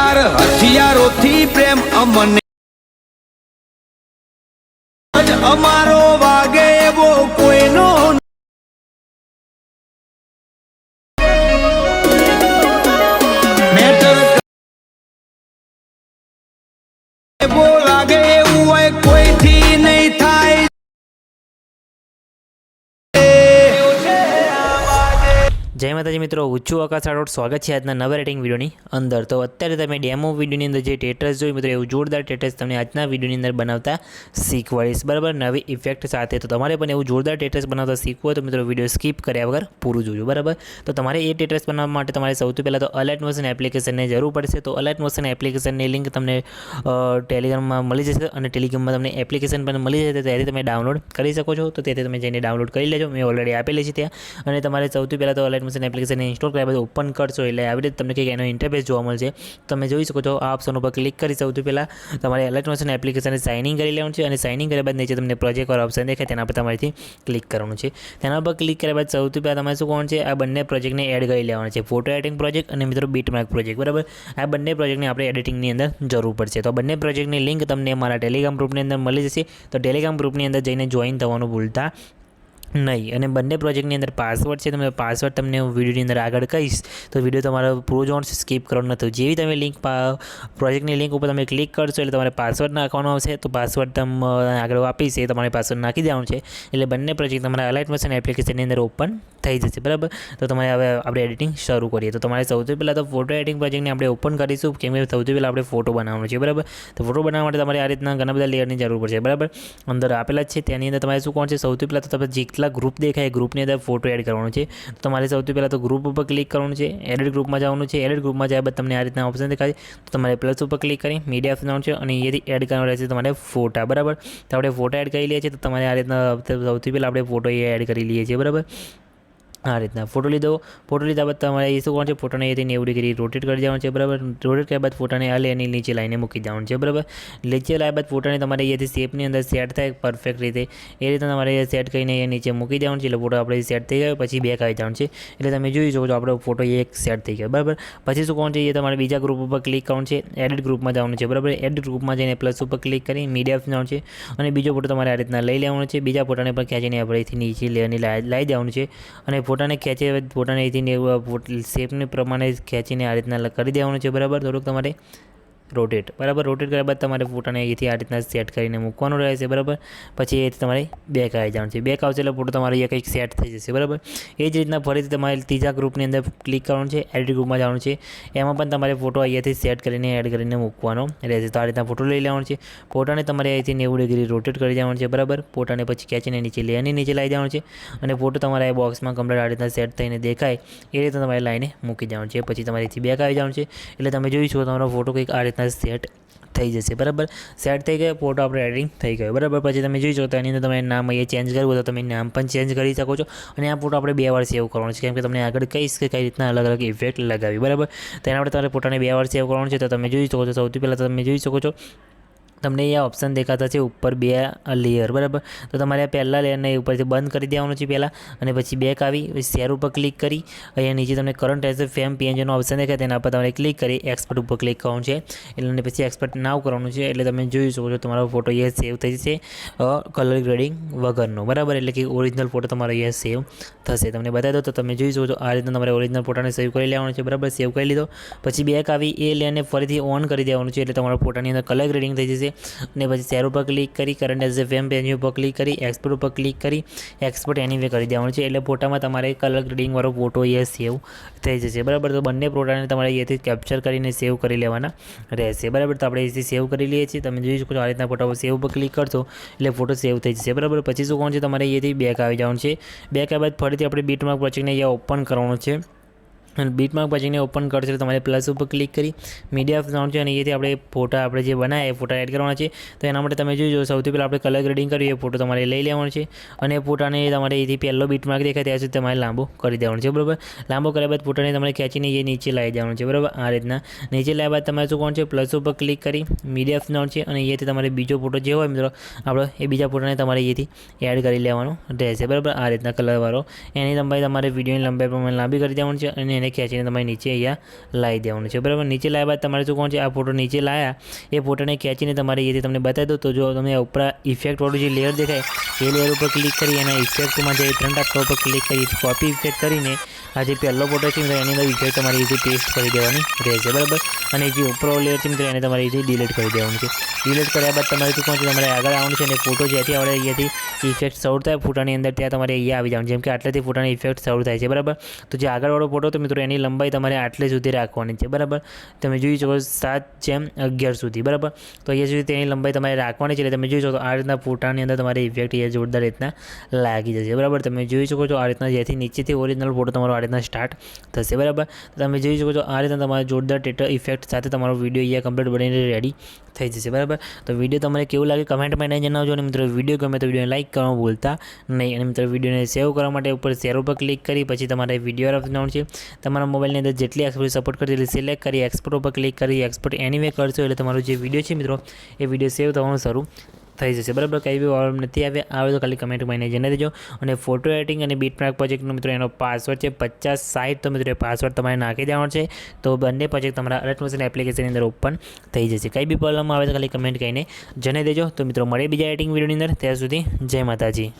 હથિયાર હથિયારોથી પ્રેમ અમને અમારો વાગે એવો કોઈનો મેટર એવો લાગે એવું હોય કોઈથી નહીં થાય। જય માતાજી મિત્રો, ઊંચું આકાશ આડોટ સ્વાગત છે આજના નવા રેટિંગ વિડીયોની અંદર। તો અત્યારે તમે ડેમો વિડીયોની અંદર જે ટેટસ જોઈ મિત્રો, એવું જોરદાર ટેટસ તમને આજના વિડીયોની અંદર બનાવતા શીખવાડીશ, બરાબર, નવી ઇફેક્ટ સાથે। તો તમારે પણ એવું જોરદાર ટેટસ બનાવતા શીખવું હોય તો મિત્રો વિડીયો સ્કીપ કર્યા વગર પૂરું જોજો, બરાબર। તો તમારે એ ટેટસ બનાવવા માટે તમારે સૌથી પહેલાં તો અલર્ટ મોશન એપ્લિકેશનની જરૂર પડશે। તો અલર્ટ મોશન એપ્લિકેશનની લિંક તમને ટેલિગ્રામમાં મળી જશે અને ટેલિગ્રામમાં તમને એપ્લિકેશન પણ મળી જશે, ત્યાંથી તમે ડાઉનલોડ કરી શકો છો। તો ત્યાંથી તમે જઈને ડાઉનલોડ કરી લેજો, મેં ઓલરેડી આપેલી છે ત્યાં। અને તમારે સૌથી પહેલાં તો અલર્ટ મોશન એપ્લિકેશન ઇન્સ્ટોલ કર્યા બાદ ઓપન કરશો એટલે આવી રીતે તમને કંઈક એનો ઇન્ટરફેસ જોવા મળશે। તમે જોઈ શકો છો આ ઓપ્શન ઉપર ક્લિક કરી સૌથી પહેલાં તમારે અલર્ટ મોશન એપ્લિકેશનને સાઇન ઇન કરી લેવાનું છે અને સાઇન ઇન કર્યા બાદ નીચે તમને પ્રોજેક્ટ વાળો ઓપ્શન દેખાય તેના પર તમારેથી ક્લિક કરવાનું છે। તેના પર ક્લિક કર્યા બાદ સૌથી પહેલાં તમારે શું કરવાનું છે, આ બંને પ્રોજેક્ટને એડ કરી લેવાના છે, ફોટો એડિટિંગ પ્રોજેક્ટ અને મિત્રો બીટમાર્ક પ્રોજેક્ટ, બરાબર। આ બંને પ્રોજેક્ટની આપણે એડિટિંગની અંદર જરૂર પડશે। તો બંને પ્રોજેક્ટની લિંક તમને મારા ટેલિગ્રામ ગ્રુપની અંદર મળી જશે। તો ટેલિગ્રામ ગ્રુપની અંદર જઈને જોઈન થવાનું ભૂલતા નહીં। અને બંને પ્રોજેક્ટની અંદર પાસવર્ડ છે, તમે પાસવર્ડ તમને હું વિડીયોની અંદર આગળ કહીશ, તો વિડીયો તમારો પૂરો જોવાનું સ્કીપ કરવાનું નથી। જેવી તમે લિંક પ્રોજેક્ટની લિંક ઉપર તમે ક્લિક કરશો એટલે તમારે પાસવર્ડ નાખવાનો આવશે। તો પાસવર્ડ તમે આગળ આપીશ એ તમારે પાસવર્ડ નાખી દેવાનું છે એટલે બંને પ્રોજેક્ટ તમારા અલર્ટ મોશન એપ્લિકેશનની અંદર ઓપન થઈ જશે, બરાબર। તો તમારે હવે આપણે એડિટિંગ શરૂ કરીએ। તો તમારે સૌથી પહેલાં તો ફોટો એડિટિંગ પ્રોજેક્ટને આપણે ઓપન કરીશું, કેમ કે સૌથી પહેલાં આપણે ફોટો બનાવવાનો છે, બરાબર। તો ફોટો બનાવવા માટે તમારે આ રીતના ઘણા બધા લેયરની જરૂર પડશે, બરાબર। અંદર આપેલા જ છે, તેની અંદર તમારે શું કરવાનું છે, સૌથી પહેલાં તો તમે જેટલા ગ્રુપ દેખાય ગ્રુપની અંદર ફોટો એડ કરવાનો છે। તો તમારે સૌથી પહેલાં તો ગ્રુપ ઉપર ક્લિક કરવાનું છે, એડિટ ગ્રુપમાં જવાનું છે। એડિટ ગ્રુપમાં જાય બાદ તમને આ રીતના ઓપ્શન દેખાય તો તમારે પ્લસ ઉપર ક્લિક કરી મીડિયા જવાનું છે અને અહીંયાથી એડ કરવાનો રહેશે તમારે ફોટા, બરાબર। તો આપણે ફોટા એડ કરી લઈએ છીએ, તો તમારે આ રીતના સૌથી પહેલાં આપણે ફોટો એડ કરી લઈએ છીએ, બરાબર। આ રીતના ફોટો લીધો, ફોટો લીધા બાદ તમારે એ શું કરવાનું છે, ફોટોને અહીંથી 90 ડિગ્રી રોટેટ કરી દેવાનું છે, બરાબર। રોટેટ કર્યા બાદ ફોટાને આ લેયરની નીચે લાઈને મૂકી દેવાનું છે, બરાબર। નીચે લાવ્યા બાદ ફોટાને તમારે અહીંયાથી શેપની અંદર સેટ થાય પરફેક્ટ રીતે એ રીતે તમારે સેટ કરીને અહીંયા નીચે મૂકી દેવાનું છે એટલે ફોટો આપણે સેટ થઈ ગયો। પછી બેક આવી જવાનું છે એટલે તમે જોઈ શકો છો આપણો ફોટો એક સેટ થઈ ગયો, બરાબર। પછી શું કરવાનું છે, એ તમારે બીજા ગ્રુપ ઉપર ક્લિક કરવાનું છે, એડિટ ગ્રુપમાં જવાનું છે, બરાબર। એડિટ ગ્રુપમાં જઈને પ્લસ ઉપર ક્લિક કરી મીડિયા જવાનું છે અને બીજો ફોટો તમારે આ રીતના લઈ લેવાનો છે। બીજા ફોટાને પણ ખેંચીને આપણે અહીંથી નીચે લેયરની લાવી દેવાનું છે અને ફોટાને ખેંચી ફોટાને અહીંથી શેપને પ્રમાણે ખેંચીને આ રીતના કરી દેવાનું છે, બરાબર। થોડુંક તમારે રોટેટ, બરાબર। રોટેટ કર્યા બાદ તમારે ફોટાને અહીંથી આ રીતના સેટ કરીને મૂકવાનું રહેશે, બરાબર। પછી એથી તમારે બેક આવી જવાનું છે, બેક આવશે એટલે ફોટો તમારે અહીંયા કંઈક સેટ થઈ જશે, બરાબર। એ જ રીતના ફરીથી તમારે ત્રીજા ગ્રુપની અંદર ક્લિક કરવાનું છે, એડિટ ગ્રુપમાં જવાનું છે, એમાં પણ તમારે ફોટો અહીંયાથી સેટ કરીને એડ કરીને મૂકવાનો રહેશે। તો આ રીતના ફોટો લઈ લેવાનો છે, ફોટાને તમારે અહીંથી 90 ડિગ્રી રોટેટ કરી દેવાનું છે, બરાબર। ફોટાને પછી ખેંચીને નીચે લેયરની નીચે લાવી દેવાનું છે અને ફોટો તમારા એ બોક્સમાં કમ્પ્લીટ આ રીતના સેટ થઈને દેખાય એ રીતે તમારે લાઈને મૂકી દેવાનું છે। પછી તમારે અહીંથી બેક આવી જવાનું છે એટલે તમે જોઈ શકો તમારો ફોટો કંઈક આ રીતના સેટ થઈ જશે, બરાબર। સેટ થઈ ગયો ફોટો આપણે એડિટિંગ થઈ ગયો, બરાબર। પછી તમે જોઈ શકો તો એની અંદર તમે નામ અહીંયા ચેન્જ કરવું તો તમે નામ પણ ચેન્જ કરી શકો છો અને આ ફોટો આપણે 2 વાર સેવ કરવાનો છે, કેમ કે તમને આગળ કહીશ કે કઈ રીતના અલગ અલગ ઇફેક્ટ લગાવી, બરાબર। તેના માટે તમારે ફોટાને 2 વાર સેવ કરવાનો છે। તો તમે જોઈ શકો છો સૌથી પહેલાં તમે જોઈ શકો છો તમને અહીંયા ઓપ્શન દેખાતા છે ઉપર 2 લેયર, બરાબર। તો તમારે આ પહેલાં લેયરને ઉપરથી બંધ કરી દેવાનું છે પહેલાં અને પછી બેક આવી શેર ઉપર ક્લિક કરી અહીંયા નીચે તમને કરંટ એઝ ફેમ પીએનજીનો ઓપ્શન દેખાય તેના પર તમારે ક્લિક કરી એક્સપોર્ટ ઉપર ક્લિક કરવાનું છે એટલે પછી એક્સપોર્ટ નાવ કરવાનું છે એટલે તમે જોઈ શકો છો તમારો ફોટો અહીંયા સેવ થઈ જશે કલર ગ્રેડિંગ વગરનો, બરાબર। એટલે કે ઓરિજિનલ ફોટો તમારો અહીંયા સેવ થશે। તમને બતાવી દો તો તમે જોઈ શકો છો આ રીતના તમારે ઓરિજિનલ ફોટાને સેવ કરી લેવાનો છે, બરાબર। સેવ કરી લીધો પછી બેક આવી એ લેયરને ફરીથી ઓન કરી દેવાનું છે એટલે તમારા ફોટાની અંદર કલર ગ્રેડિંગ થઈ જશે અને પછી શેર ઉપર ક્લિક કરી કરંટ એઝ ફેમ પેજ ઉપર ક્લિક કરી એક્સપોર્ટ ઉપર ક્લિક કરી એક્સપોર્ટ એનીવે કરી દેવાનું છે એટલે ફોટામાં તમારે કલર ગ્રેડિંગવાળો ફોટો અહીંયા સેવ થઈ જશે, બરાબર। તો બંને ફોટાને તમારે અહીંયાથી કેપ્ચર કરીને સેવ કરી લેવાના રહેશે, બરાબર। તો આપણે અહીંથી સેવ કરી લઈએ છીએ, તમે જોઈ શકો છો આ રીતના ફોટો સેવ ઉપર ક્લિક કરશો એટલે ફોટો સેવ થઈ જશે, બરાબર। પછી શું કરવાનું છે, તમારે અહીંયાથી બેક આવી જવાનું છે, બેક આવ્યા બાદ ફરીથી આપણે બીટમાર્ક પ્રોજેક્ટને અહીંયા ઓપન કરવાનું છે અને બીટમાર્ક પ્રોજેક્ટને ઓપન કરશો તો તમારે પ્લસ ઉપર ક્લિક કરી મીડિયા જવાનું છે અને અહીંયાથી આપણે ફોટા આપણે જે બનાવ્યા એ ફોટા એડ કરવાના છે। તો એના માટે તમે જોઈ સૌથી પહેલાં આપણે કલર ગ્રેડિંગ કરીએ એ ફોટો તમારે લઈ લેવાનો છે અને ફોટાને તમારે અહીંથી પહેલો બીટમાર્ક દેખાય ત્યાં સુધી તમારે લાંબો કરી દેવાનો છે, બરાબર। લાંબો કર્યા બાદ ફોટાને તમારે ખેંચીને એ નીચે લાવી દેવાનું છે, બરાબર। આ રીતના નીચે લાવ્યા બાદ તમારે શું કરવાનું છે, પ્લસ ઉપર ક્લિક કરી મીડિયા જવાનું છે અને અહીંયાથી તમારે બીજો ફોટો જે હોય મિત્રો આપણો એ બીજા ફોટાને તમારે અહીંયાથી એડ કરી લેવાનો રહેશે, બરાબર। આ રીતના કલરવાળો એની લંબાઈ તમારે વિડીયોની લંબાઈ પ્રમાણે લાંબી કરી દેવાનું છે અને એને ફોટાને ખેંચીને તમારે નીચે અહીંયા લાવી દેવાનું છે, બરાબર. નીચે લાવ્યા બાદ તમારે શું કોણ છે, આ ફોટો નીચે લાવ્યા એ ફોટાને ખેંચીને તમારે અહીંયાથી તમને બતાવી દો. તો જો તમે ઉપર ઇફેક્ટવાળું જે લેયર દેખાય એ લેયર ઉપર ક્લિક કરી અને ઇફેક્ટમાં જે 3 ટાપકા ઉપર ક્લિક કરી કોપી ઇફેક્ટ કરીને આ જે પહેલો ફોટો છે મિત્રો એની અંદર ઇફેક્ટ તમારે અહીંથી પેસ્ટ કરી દેવાની રહેશે, બરાબર. અને જે ઉપરનો લેયર છે મિત્રો એને તમારે અહીંથી ડિલીટ કરી દેવાનું છે. ડિલીટ કર્યા બાદ તમારે શું કોણ છે, તમારે આગળ આવવાનું છે અને ફોટો જ્યાંથી આપણે અહીંયાથી ઇફેક્ટ શરૂ થાય ફોટાની અંદર ત્યાં તમારે અહીંયા આવી જવાનું. જેમ કે આટલેથી ફોટાની ઇફેક્ટ શરૂ થાય છે, બરાબર. તો જે આગળવાળો ફોટો તો મિત્રો એની લંબાઈ તમારે આટલે સુધી રાખવાની છે, બરાબર. તમે જોઈ શકો 7:11 સુધી, બરાબર. તો અહીંયા સુધી તેની લંબાઈ તમારે રાખવાની છે. એટલે તમે જોઈ શકો આ રીતના ફોટાની અંદર તમારે ઇફેક્ટ અહીંયા જોરદાર રીતના લાગી જશે, બરાબર. તમે જોઈ શકો છો આ રીતના જેથી નીચેથી ઓરિજિનલ ફોટો તમારો આ રીતના સ્ટાર્ટ થશે, બરાબર. તો તમે જોઈ શકો છો આ રીતના તમારે જોરદાર ટેટર ઇફેક્ટ સાથે તમારો વિડીયો અહીંયા કમ્પ્લીટ બનીને રેડી થઈ જશે, બરાબર. તો વિડીયો તમારે કેવું લાગે કમેન્ટમાં એને જણાવજો. અને મિત્રો વિડીયો ગમે તો વિડીયોને લાઇક કરવાનું ભૂલતા નહીં. અને મિત્રો વિડીયોને સેવ કરવા માટે ઉપર શેર ઉપર ક્લિક કરી પછી તમારે વિડીયો આપવાનું છે. તમારા મોબાઈલની અંદર જેટલી એક્સપોર્ટ સપોર્ટ કરતી એટલે સિલેક્ટ કરી એક્સપોર્ટ ઉપર ક્લિક કરી એક્સપોર્ટ એનીવે કરશો એટલે તમારો જે વિડીયો છે મિત્રો એ વિડીયો સેવ થવાનું શરૂ થઈ જશે, બરાબર. કંઈ બી પ્રોબ્લેમ નથી આવે તો ખાલી કમેન્ટમાં એને જણાવી દેજો. અને ફોટો એડિટિંગ અને બીટમાર્ક પ્રોજેક્ટનો મિત્રો એનો પાસવર્ડ છે 5060. તો મિત્રો એ પાસવર્ડ તમારે નાખી દેવાનો છે. તો બંને પ્રોજેક્ટ તમારા અલર્ટ મોશન એપ્લિકેશનની અંદર ઓપન થઈ જશે. કંઈ બી પ્રોબ્લેમ આવે તો ખાલી કમેન્ટ કરીને જણાવી દેજો. તો મિત્રો મળે બીજા એડિટિંગ વિડીયોની અંદર. ત્યાં સુધી જય માતાજી.